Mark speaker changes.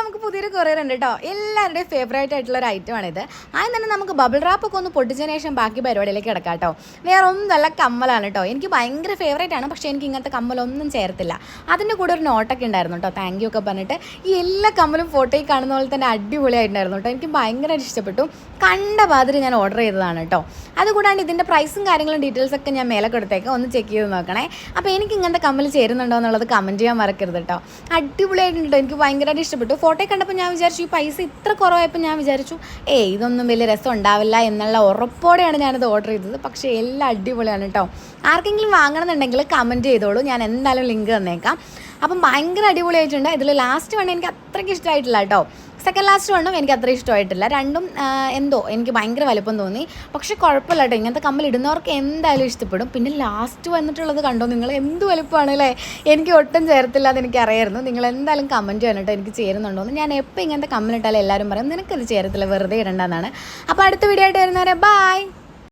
Speaker 1: നമുക്ക് പുതിയൊരു കൊറിയർ ഉണ്ട് കേട്ടോ. എല്ലാവരുടെയും ഫേവറേറ്റ് ആയിട്ടുള്ള ഒരു ഐറ്റമാണിത്. ആദ്യം തന്നെ നമുക്ക് ബബിൾ റാപ്പൊക്കെ ഒന്ന് പൊട്ടിച്ചതിന് ശേഷം ബാക്കി പരിപാടിയിലേക്ക് കിടക്കാം കേട്ടോ. വേറെ ഒന്നും നല്ല കമ്മലാണ് കേട്ടോ. എനിക്ക് ഭയങ്കര ഫേവറേറ്റ് ആണ്. പക്ഷേ എനിക്ക് ഇങ്ങനത്തെ കമ്മലൊന്നും ചേർത്തില്ല. അതിൻ്റെ കൂടെ ഒരു നോട്ടൊക്കെ ഉണ്ടായിരുന്നു കേട്ടോ. താങ്ക് യു ഒക്കെ പറഞ്ഞിട്ട്. ഈ എല്ലാ കമ്മലും ഫോട്ടോയിൽ കാണുന്ന പോലെ തന്നെ അടിപൊളിയായിട്ടുണ്ടായിരുന്നു കേട്ടോ. എനിക്ക് ഭയങ്കരമായിട്ട് ഇഷ്ടപ്പെട്ടു. കണ്ട പാതിരി ഞാൻ ഓർഡർ ചെയ്തതാണ് കേട്ടോ. അതുകൂടാണ്ട് ഇതിൻ്റെ പ്രൈസും കാര്യങ്ങളും ഡീറ്റെയിൽസൊക്കെ ഞാൻ മേലെ കൊടുത്തേക്കാം. ഒന്ന് ചെക്ക് ചെയ്ത് നോക്കണേ. അപ്പോൾ എനിക്ക് ഇങ്ങനത്തെ കമ്മൽ ചേരുന്നുണ്ടോ എന്നുള്ളത് കമൻറ്റ് ചെയ്യാൻ മറക്കരുത് കേട്ടോ. അടിപൊളിയായിട്ടുണ്ട്. എനിക്ക് ഭയങ്കരമായിട്ട് ഇഷ്ടപ്പെട്ടു. ഫോട്ടോ കണ്ടപ്പോൾ ഞാൻ വിചാരിച്ചു ഈ പൈസ ഇത്ര കുറവായപ്പോൾ ഞാൻ വിചാരിച്ചു ഇതൊന്നും വലിയ രസം ഉണ്ടാവില്ല എന്നുള്ള ഉറപ്പോടെയാണ് ഞാനത് ഓർഡർ ചെയ്തത്. പക്ഷേ എല്ലാം അടിപൊളിയാണ് കേട്ടോ. ആർക്കെങ്കിലും വാങ്ങണമെന്നുണ്ടെങ്കിൽ കമൻറ്റ് ചെയ്തോളൂ. ഞാൻ എന്തായാലും ലിങ്ക് തന്നേക്കാം. അപ്പം ഭയങ്കര അടിപൊളിയായിട്ടുണ്ട്. ഇതിൽ ലാസ്റ്റ് വേണം എനിക്ക് അത്രയ്ക്ക് ഇഷ്ടമായിട്ടില്ല കേട്ടോ. സെക്കൻഡ് ലാസ്റ്റ് വേണം എനിക്ക് അത്ര ഇഷ്ടമായിട്ടില്ല. രണ്ടും എന്തോ എനിക്ക് ഭയങ്കര വലുപ്പം തോന്നി. പക്ഷേ കുഴപ്പമില്ല കേട്ടോ. ഇങ്ങനത്തെ കമ്മൽ ഇടുന്നവർക്ക് എന്തായാലും ഇഷ്ടപ്പെടും. പിന്നെ ലാസ്റ്റ് വന്നിട്ടുള്ളത് കണ്ടോ നിങ്ങൾ, എന്ത് വലുപ്പമാണ് അല്ലേ. എനിക്ക് ഒട്ടും ചേർത്തില്ല എന്ന് എനിക്കറിയായിരുന്നു. നിങ്ങൾ എന്തായാലും കമൻറ്റ് ചെയ്യണം കേട്ടോ എനിക്ക് ചേരുന്നുണ്ടോയെന്ന്. ഞാൻ എപ്പോൾ ഇങ്ങനത്തെ കമ്മലിട്ടാലും എല്ലാവരും പറയും നിനക്കത് ചേരത്തില്ല, വെറുതെ ഇടണ്ടെന്നാണ്. അപ്പോൾ അടുത്ത വീഡിയോ ആയിട്ട് വരുന്നവരെ ബൈ.